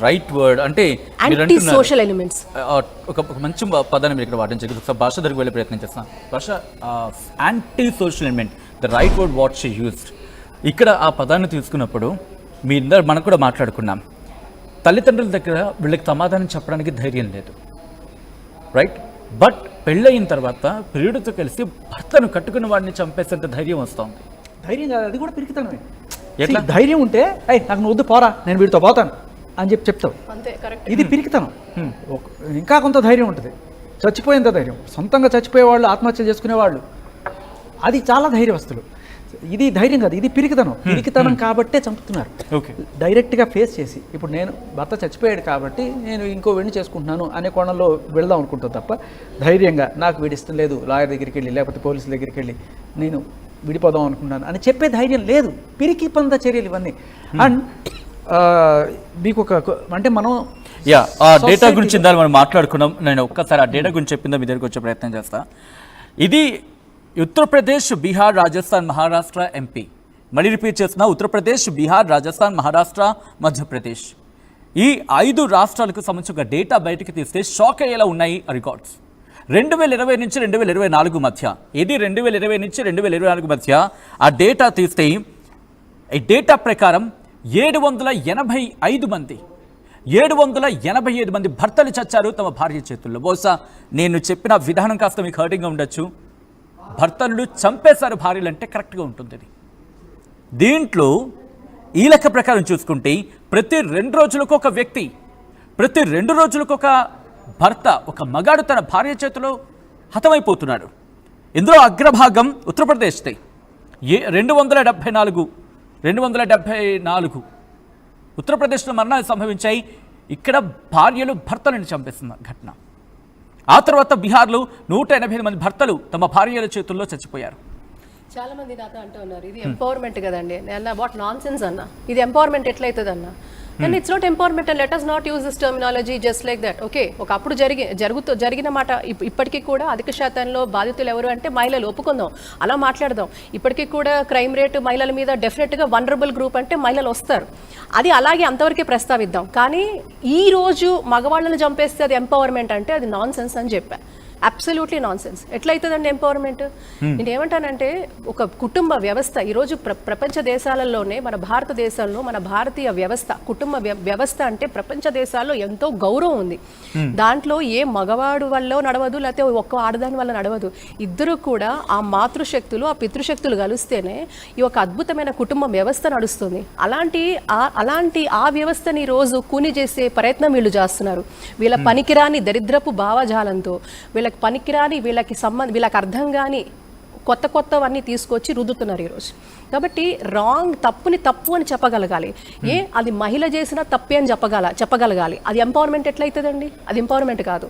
Right word అంటే anti social elements. ఒక మంచి పదాన్ని మీరు ఇక్కడ వాడడం జరిగింది. ఒకసారి భాష దగ్గరికి వెళ్ళే ప్రయత్నం చేస్తాను. భాష anti social element, the right word what she used. ఇక్కడ ఆ పదాన్ని తీసుకున్నప్పుడు మీ మనం కూడా మాట్లాడుకున్నాం, తల్లిదండ్రుల దగ్గర వీళ్ళకి సమాధానం చెప్పడానికి ధైర్యం లేదు, రైట్? బట్ పెళ్ళయిన తర్వాత ప్రియుడితో కలిసి భర్తను కట్టుకున్న వాడిని చంపేసేంత ధైర్యం వస్తుంది. ధైర్యం కాదు, అది కూడా పిరికితనమే. ఎట్లా ధైర్యం ఉంటే అయ్యి నాకు నువ్వు వద్దు పోరా, నేను వీడితో పోతాను అని చెప్తావు. ఇది పిరికితనం. ఇంకా కొంత ధైర్యం ఉంటుంది, చచ్చిపోయేంత ధైర్యం. సొంతంగా చచ్చిపోయేవాళ్ళు, ఆత్మహత్య చేసుకునేవాళ్ళు, అది చాలా ధైర్యవస్తులు. ఇది ధైర్యం కాదు, ఇది పిరికితనం. పిరికితనం కాబట్టే చంపుతున్నారు. డైరెక్ట్గా ఫేస్ చేసి, ఇప్పుడు నేను భర్త చచ్చిపోయాడు కాబట్టి నేను ఇంకో వీడిని చేసుకుంటున్నాను అనే కోణంలో వెళదాం అనుకుంటాను తప్ప, ధైర్యంగా నాకు వీడి ఇష్టం లేదు, లాయర్ దగ్గరికి వెళ్ళి లేకపోతే పోలీసుల దగ్గరికి వెళ్ళి నేను విడిపోదాం అనుకుంటున్నాను అని చెప్పే ధైర్యం లేదు. పిరికి పంద చర్యలు ఇవన్నీ. అండ్ మీకు ఒక అంటే మనం ఆ డేటా గురించి మనం మాట్లాడుకున్నాం. నేను ఒక్కసారి ఆ డేటా గురించి చెప్పిందో మీ దగ్గరికి వచ్చే ప్రయత్నం చేస్తా. ఇది ఉత్తరప్రదేశ్, బీహార్, రాజస్థాన్, మహారాష్ట్ర, ఎంపీ. మళ్ళీ రిపీట్ చేస్తున్నా, ఉత్తరప్రదేశ్, బీహార్, రాజస్థాన్, మహారాష్ట్ర, మధ్యప్రదేశ్. ఈ 5 రాష్ట్రాలకు సంబంధించిన డేటా బయటకు తీస్తే షాక్ అయ్యేలా ఉన్నాయి రికార్డ్స్. 2020 నుంచి 2024 మధ్య, ఇది 2020 నుంచి 2024 మధ్య ఆ డేటా తీస్తే ఈ డేటా ప్రకారం 785 మంది భర్తలు చచ్చారు తమ భార్య చేతుల్లో. బహుశా నేను చెప్పిన విధానం కాస్త మీకు హర్టింగ్గా ఉండొచ్చు. భర్తలు చంపేశారు భార్యలు అంటే కరెక్ట్గా ఉంటుంది. దీంట్లో ఈ లెక్క ప్రకారం చూసుకుంటే ప్రతి 2 రోజులకు ఒక వ్యక్తి, ప్రతి 2 రోజులకు ఒక భర్త, ఒక మగాడు తన భార్య చేతిలో హతమైపోతున్నాడు. ఇందులో అగ్రభాగం ఉత్తరప్రదేశ్దే. 274 ఉత్తరప్రదేశ్లో మరణాలు సంభవించాయి. ఇక్కడ భార్యలు భర్తలను చంపేస్తున్న ఘటన. ఆ తర్వాత బీహార్లో 185 మంది భర్తలు తమ భార్యల చేతుల్లో చచ్చిపోయారు. చాలా మంది నాతో అంటూ ఉన్నారు, ఇది ఎంపవర్మెంట్ కదండి అన్న. వాట్ నాన్ సెన్స్ అన్న, ఇది ఎంపవర్మెంట్ ఎట్లయితుంది అన్న? And it's not empowerment and let us not use this terminology just like that. Okay, ఒకప్పుడు జరిగిన మాట ఇప్పటికీ కూడా అధిక శాతంలో బాధితులు ఎవరు అంటే మహిళలు, ఒప్పుకుందాం, అలా మాట్లాడదాం. ఇప్పటికీ కూడా క్రైమ్ రేటు మహిళల మీద డెఫినెట్గా వనరబుల్ గ్రూప్ అంటే మహిళలు వస్తారు. అది అలాగే అంతవరకే ప్రస్తావిద్దాం. కానీ ఈ రోజు మగవాళ్ళని చంపేస్తే అది ఎంపవర్మెంట్ అంటే అది నాన్ సెన్స్ అని చెప్పా. Absolutely nonsense. ఎట్లయితుందండి ఎంపవర్మెంట్? నేను ఏమంటానంటే, ఒక కుటుంబ వ్యవస్థ ఈరోజు ప్రపంచ దేశాలలోనే, మన భారతదేశంలో మన భారతీయ వ్యవస్థ, కుటుంబ వ్యవస్థ అంటే ప్రపంచ దేశాల్లో ఎంతో గౌరవం ఉంది. దాంట్లో ఏ మగవాడు వల్ల నడవదు, లేకపోతే ఒక్క ఆడదాని వల్ల నడవదు. ఇద్దరు కూడా ఆ మాతృశక్తులు, ఆ పితృశక్తులు కలిస్తేనే ఈ ఒక అద్భుతమైన కుటుంబ వ్యవస్థ నడుస్తుంది. అలాంటి ఆ వ్యవస్థని రోజు కూని చేసే ప్రయత్నం వీళ్ళు చేస్తున్నారు. వీళ్ళ పనికిరాని దరిద్రపు భావజాలంతో, వీళ్ళకి పనికిరాని, వీళ్ళకి అర్థం కాని కొత్తవన్నీ తీసుకొచ్చి రుద్దుతున్నారు ఈరోజు. కాబట్టి తప్పుని తప్పు అని చెప్పగలగాలి. అది మహిళ చేసిన తప్పే అని చెప్పగలగాలి. అది ఎంపవర్మెంట్ ఎట్లయితుందండి? అది ఎంపవర్మెంట్ కాదు.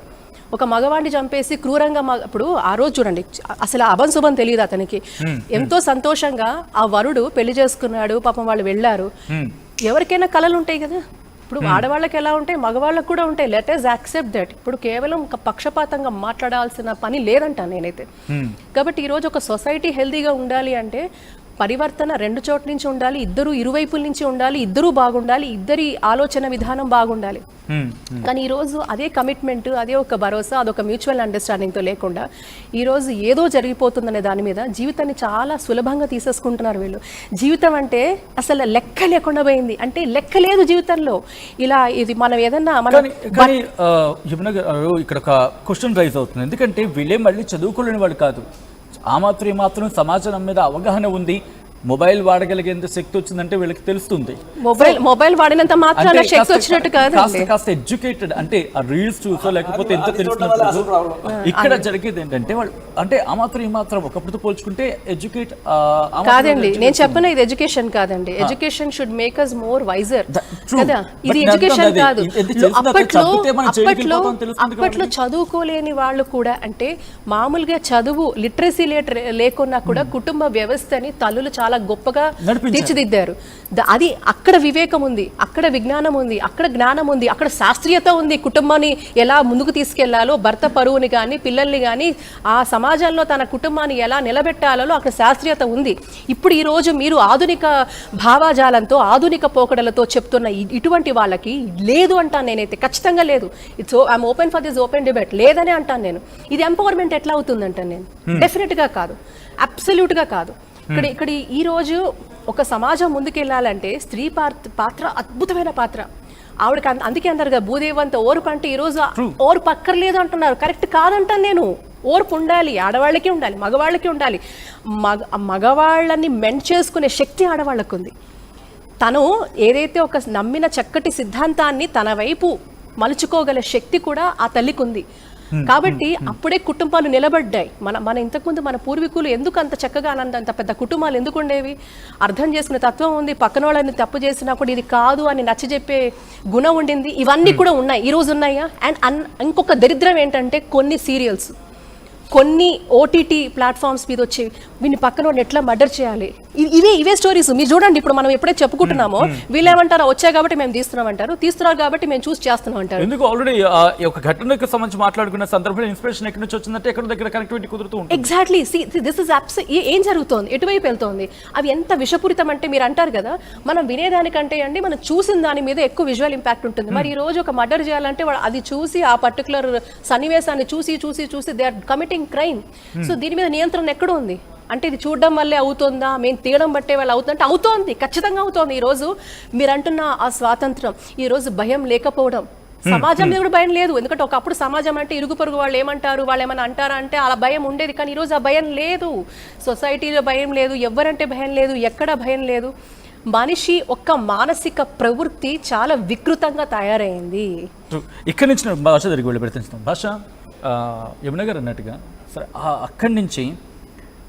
ఒక మగవాడిని చంపేసి క్రూరంగా, ఇప్పుడు ఆ రోజు చూడండి, అసలు అభంశుభం తెలియదు అతనికి. ఎంతో సంతోషంగా ఆ వరుడు పెళ్లి చేసుకున్నాడు, పాపం వాళ్ళు వెళ్ళారు. ఎవరికైనా కలలు ఉంటాయి కదా. ఇప్పుడు ఆడవాళ్ళకి ఎలా ఉంటాయి, మగవాళ్ళకు కూడా ఉంటాయి. Let us accept that. ఇప్పుడు కేవలం పక్షపాతంగా మాట్లాడాల్సిన పని లేదంటాను నేనైతే. కాబట్టి ఈరోజు ఒక సొసైటీ హెల్తీగా ఉండాలి అంటే పరివర్తన 2 చోట్ల నుంచి ఉండాలి, ఇరువైపుల నుంచి ఉండాలి, ఇద్దరూ బాగుండాలి, ఇద్దరి ఆలోచన విధానం బాగుండాలి. కానీ ఈరోజు అదే కమిట్మెంట్, అదే ఒక భరోసా, అదొక మ్యూచువల్ అండర్స్టాండింగ్తో లేకుండా ఈరోజు ఏదో జరిగిపోతుందనే దాని మీద జీవితాన్ని చాలా సులభంగా తీసేసుకుంటున్నారు వీళ్ళు. జీవితం అంటే అసలు లెక్క లేకుండా పోయింది. అంటే లెక్క లేదు జీవితంలో. ఇలా ఇది మనం ఏదన్నా ఇక్కడ ఒక క్వశ్చన్ రైజ్ అవుతుంది. ఎందుకంటే వీళ్ళే మళ్ళీ చదువుకోలేని వాళ్ళు కాదు. ఆ మాత్రం సమాజం మీద అవగాహన ఉంది. మొబైల్ వాడగలిగేంత శక్తి వచ్చిందంటే వీళ్ళకి తెలుస్తుంది. మొబైల్ వాడినంత మాత్రాన శక్తి వచ్చినట్టు కాదు. కాస్త ఎడ్యుకేటెడ్ అంటే ఆ రీల్స్ చూసో లేకపోతే ఎంత తెలుస్తున్నప్పుడు ఇక్కడ జరిగేది ఏంటంటే వాళ్ళు అంటే ఆ మాత్రం ఒకప్పుడు పోల్చుకుంటే ఎడ్యుకేట్ కాదండి. నేను చెప్పను ఇది ఎడ్యుకేషన్ కాదండి. Education should make us more wiser కదా. ఇది ఎడ్యుకేషన్ కాదు. అప్పట్లో చదువుకోలేని వాళ్ళు కూడా, అంటే మామూలుగా చదువు లిటరసీ లేకున్నా కూడా కుటుంబ వ్యవస్థని తల్లులు చాలా చాలా గొప్పగా తీర్చిదిద్దారు. అది అక్కడ వివేకం ఉంది, అక్కడ విజ్ఞానం ఉంది, అక్కడ జ్ఞానం ఉంది, అక్కడ శాస్త్రీయత ఉంది. కుటుంబాన్ని ఎలా ముందుకు తీసుకెళ్లాలో, భర్త పరువుని కానీ పిల్లల్ని కానీ ఆ సమాజంలో తన కుటుంబాన్ని ఎలా నిలబెట్టాలో అక్కడ శాస్త్రీయత ఉంది. ఇప్పుడు ఈ రోజు మీరు ఆధునిక భావాజాలంతో ఆధునిక పోకడలతో చెప్తున్న ఇటువంటి వాళ్ళకి లేదు అంటాను నేనైతే, ఖచ్చితంగా లేదు. It's I'm open for this open debate, లేదనే అంటాను నేను. ఇది ఎంపవర్మెంట్ ఎట్లా అవుతుందంటాను నేను. డెఫినెట్గా కాదు, అబ్సల్యూట్గా కాదు. ఇక్కడ ఈ రోజు ఒక సమాజం ముందుకెళ్ళాలంటే స్త్రీ పాత్ర అద్భుతమైన పాత్ర. ఆవిడకి అందుకే అందరు కదా భూదేవంత ఓర్పు అంటే ఈరోజు ఓర్పు అక్కర్లేదు అంటున్నారు. కరెక్ట్ కాదంటాను నేను. ఓర్పు ఉండాలి, ఆడవాళ్ళకి ఉండాలి, మగవాళ్ళకి ఉండాలి. మగవాళ్ళని మెంట్ చేసుకునే శక్తి ఆడవాళ్ళకు ఉంది. తను ఏదైతే ఒక నమ్మిన చక్కటి సిద్ధాంతాన్ని తన వైపు మలుచుకోగల శక్తి కూడా ఆ తల్లికి ఉంది. కాబట్టి అప్పుడే కుటుంబాలు నిలబడ్డాయి. మన ఇంతకుముందు మన పూర్వీకులు ఎందుకు అంత చక్కగా అంత పెద్ద కుటుంబాలు ఎందుకు ఉండేవి? అర్థం చేసుకునే తత్వం ఉంది. పక్కన వాళ్ళని తప్పు చేసినా కూడా ఇది కాదు అని నచ్చజెప్పే గుణం ఉండింది. ఇవన్నీ కూడా ఉన్నాయి, ఈ రోజు ఉన్నాయా? అండ్ ఇంకొక దరిద్రం ఏంటంటే కొన్ని సీరియల్స్, కొన్ని ఓటీటీ ప్లాట్ఫామ్స్ మీద వచ్చి వీని పక్కన వాడిని ఎట్లా మర్డర్ చేయాలి, ఇవే స్టోరీస్. మీరు చూడండి, ఇప్పుడు మనం ఎప్పుడైతే చెప్పుకుంటున్నామో వీళ్ళు ఏమంటారు, వచ్చాయి కాబట్టి మేము తీస్తున్నారు కాబట్టి మేము చూసి చేస్తున్నాం అంటారు. ఎందుకు ఆల్రెడీ ఒక ఘటనకు సంబంధించి మాట్లాడుకున్న సందర్భంలో ఇన్స్పిరేషన్ ఎక్కడి నుంచి వచ్చిందంటే ఎక్కడ దగ్గర కనెక్టివిటీ కుదురుతూ ఉంటుంది. ఎగ్జాక్ట్లీ. దిస్ ఇస్ ఏం జరుగుతోంది, ఎటువైపు వెళ్తోంది, అవి ఎంత విషపూరితం అంటే మీరు అంటారు కదా, మనం వినేదానికంటే అండి మనం చూసిన దాని మీద ఎక్కువ విజువల్ ఇంపాక్ట్ ఉంటుంది. మరి ఈ రోజు ఒక మర్డర్ చేయాలంటే అది చూసి ఆ పర్టికులర్ సన్నివేశాన్ని చూసి they are committing crime. So దీని మీద నియంత్రణ ఎక్కడ ఉంది అంటే ఇది చూడడం వల్లే అవుతుందా, మేము తీయడం బట్టే వాళ్ళు అవుతుందంటే అవుతోంది, ఖచ్చితంగా అవుతోంది. ఈరోజు మీరు అంటున్న ఆ స్వాతంత్రం, ఈరోజు భయం లేకపోవడం, సమాజం మీద కూడా భయం లేదు. ఎందుకంటే ఒకప్పుడు సమాజం అంటే ఇరుగు పొరుగు వాళ్ళు ఏమంటారు, వాళ్ళు ఏమైనా అంటారా అంటే అలా భయం ఉండేది. కానీ ఈరోజు ఆ భయం లేదు. సొసైటీలో భయం లేదు, ఎవరంటే భయం లేదు, ఎక్కడ భయం లేదు. మనిషి ఒక్క మానసిక ప్రవృత్తి చాలా వికృతంగా తయారైంది. ఇక్కడి నుంచి భాష తిరిగి వెళ్ళి పెడుతున్నాం. భాష యమున గారు అన్నట్టుగా సరే అక్కడి నుంచి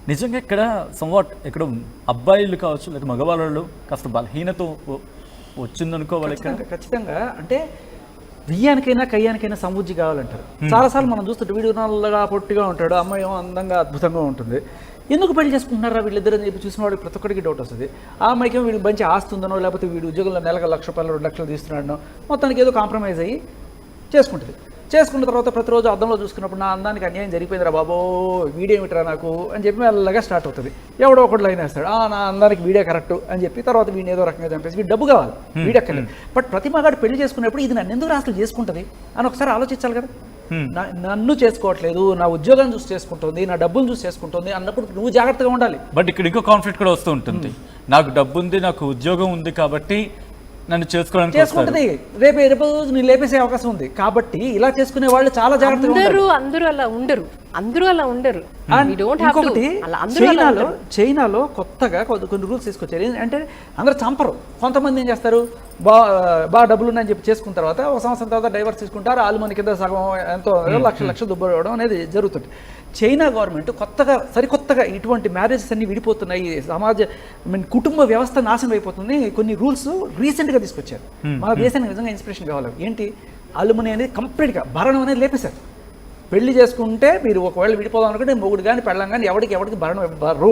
నిజంగా ఇక్కడ సంవాట్ ఇక్కడ అబ్బాయిలు కావచ్చు లేదా మగవాళ్ళు కాస్త బలహీనత వచ్చిందనుకోవాలి. ఇక్కడ ఖచ్చితంగా అంటే బియ్యానికైనా కయ్యానికైనా సముజ్జి కావాలంటారు. చాలాసార్లు మనం చూస్తుంటే వీడు నల్లగా పొట్టిగా ఉంటాడు, అమ్మాయి ఏమో అందంగా అద్భుతంగా ఉంటుంది. ఎందుకు పెళ్లి చేసుకుంటున్నారా వీళ్ళిద్దరు అని చెప్పి చూసిన వాడికి ప్రతి ఒక్కరికి డౌట్ వస్తుంది. ఆ అమ్మాయికి వీడు మంచి ఆస్తుందనో లేకపోతే వీడు ఉద్యోగంలో నెలకు 1,00,000 రూపాయలు 2,00,000 తీస్తున్నాడనో మొత్తానికి ఏదో కాంప్రమైజ్ అయ్యి చేసుకుంటుంది. చేసుకున్న తర్వాత ప్రతిరోజు అద్దంలో చూసుకున్నప్పుడు నా అందానికి అన్యాయం జరిగిపోయిందిరా బాబో, వీడేమిట్రా నాకు అని చెప్పి మెల్లగా స్టార్ట్ అవుతుంది. ఎవడో ఒకటి లైన్ వేస్తాడు, నా అందానికి వీడే కరెక్ట్ అని చెప్పి తర్వాత వీడిని ఏదో రకంగా చంపేసి వీడు డబ్బు కావాలి, వీడెక్కలేదు. బట్ ప్రతి మగాడు పెళ్లి చేసుకునేప్పుడు ఇది నన్ను ఎందుకు అసలు చేసుకుంటుంది అని ఒకసారి ఆలోచించాలి కదా. నన్ను చేసుకోవట్లేదు, నా ఉద్యోగాన్ని చూసి చేసుకుంటుంది, నా డబ్బులు చూసి చేసుకుంటుంది అన్నప్పుడు నువ్వు జాగ్రత్తగా ఉండాలి. బట్ ఇక్కడ ఇంకో కాన్ఫ్లిక్ట్ కూడా వస్తూ ఉంటుంది. నాకు డబ్బు ఉంది, నాకు ఉద్యోగం ఉంది కాబట్టి నన్ను చేసుకుంటుంది, రేపు నేను లేపేసే అవకాశం ఉంది. కాబట్టి ఇలా చేసుకునే వాళ్ళు చాలా జాగ్రత్తగా అందరూ అలా ఉండరు. ఇంకొకటి చైనాలో కొత్తగా కొన్ని రూల్స్ తీసుకొచ్చారు. అంటే అందరూ చంపరు, కొంతమంది ఏం చేస్తారు, బాగా డబ్బులు ఉన్నాయని చెప్పి చేసుకున్న తర్వాత ఒక సంవత్సరం తర్వాత డైవర్స్ తీసుకుంటారు, ఆలుమని కింద సగం ఎంతో లక్షలు దుబ్బ ఇవ్వడం అనేది జరుగుతుంది. చైనా గవర్నమెంట్ సరికొత్తగా ఇటువంటి మ్యారేజెస్ అన్ని విడిపోతున్నాయి, కుటుంబ వ్యవస్థ నాశనం అయిపోతుంది, కొన్ని రూల్స్ రీసెంట్గా తీసుకొచ్చారు. మన దేశానికి నిజంగా ఇన్స్పిరేషన్ కావాలి. ఏంటి, అలుమని అనేది కంప్లీట్గా భరణం అనేది లేపేశారు. పెళ్లి చేసుకుంటే మీరు ఒకవేళ విడిపోదాం అనుకుంటే మొగుడు కానీ పెళ్ళం కానీ ఎవరికి భరణం ఇవ్వరు.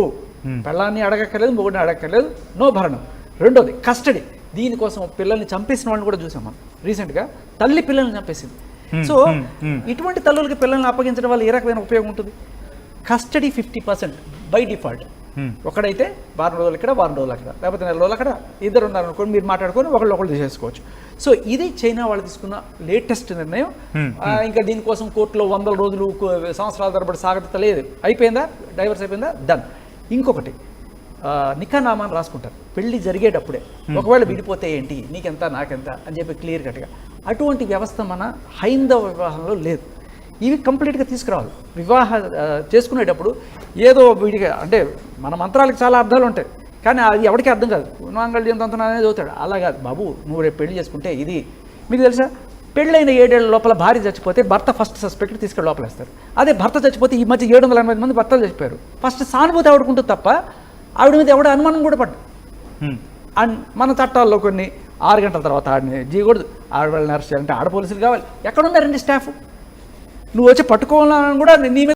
పెళ్ళాన్ని అడగక్కర్లేదు, మొగుడిని అడగక్కర్లేదు, నో భరణం. రెండోది కస్టడీ. దీనికోసం పిల్లల్ని చంపేసిన వాళ్ళని కూడా చూసాం మనం రీసెంట్గా. తల్లి పిల్లల్ని చంపేసింది. సో ఇటువంటి తల్లులకి పిల్లల్ని అప్పగించడం వల్ల ఏ రకమైన ఉపయోగం ఉంటుంది? Custody 50% by default. ఒకడైతే వారం రోజులు ఇక్కడ, వారం రోజులు అక్కడ, లేకపోతే 4 రోజులు అక్కడ, ఇద్దరు ఉన్నారనుకోండి, మీరు మాట్లాడుకొని ఒకళ్ళు తీసేసుకోవచ్చు. సో ఇది చైనా వాళ్ళు తీసుకున్న లేటెస్ట్ నిర్ణయం. ఇంకా దీనికోసం కోర్టులో 100 రోజులు సంవత్సరాల తరబడి సాగత లేదు. అయిపోయిందా, డైవర్స్ అయిపోయిందా, డన్. ఇంకొకటి నికానామాని రాసుకుంటారు పెళ్లి జరిగేటప్పుడే. ఒకవేళ విడిపోతే ఏంటి, నీకెంత నాకెంత అని చెప్పి క్లియర్ కట్గా. అటువంటి వ్యవస్థ మన హైందవ వివాహంలో లేదు. ఇవి కంప్లీట్గా తీసుకురావాలి. చేసుకునేటప్పుడు ఏదో వీడిగా అంటే మన మంత్రాలకు చాలా అర్థాలు ఉంటాయి, కానీ అది ఎవరికి అర్థం కాదు. మాంగళ్యం తంత్రం అనేది చదువుతాడు. అలా కాదు బాబు, నువ్వు రేపు పెళ్లి చేసుకుంటే ఇది. మీకు తెలుసా, పెళ్ళైన 7 ఏళ్ల లోపల భార్య చచ్చిపోతే భర్త ఫస్ట్ సస్పెక్ట్ తీసుకెళ్ళి లోపలేస్తారు. అదే భర్త చచ్చిపోతే ఈ మధ్య 780 మంది భర్తలు చచ్చిపోయారు. ఫస్ట్ సానుభూతి ఆవిడకుంటుంది తప్ప ఆవిడ మీద ఎవడ అనుమానం కూడా పడ్డు. అండ్ మన చట్టాల్లో కొన్ని 6 గంటల తర్వాత ఆడిని చేయకూడదు, ఆడవాళ్ళని అరెస్ట్ చేయాలంటే ఆడ పోలీసులు కావాలి. ఎక్కడున్నారండి స్టాఫ్? నువ్వు వచ్చి పట్టుకోవాలని కూడా నీ మీద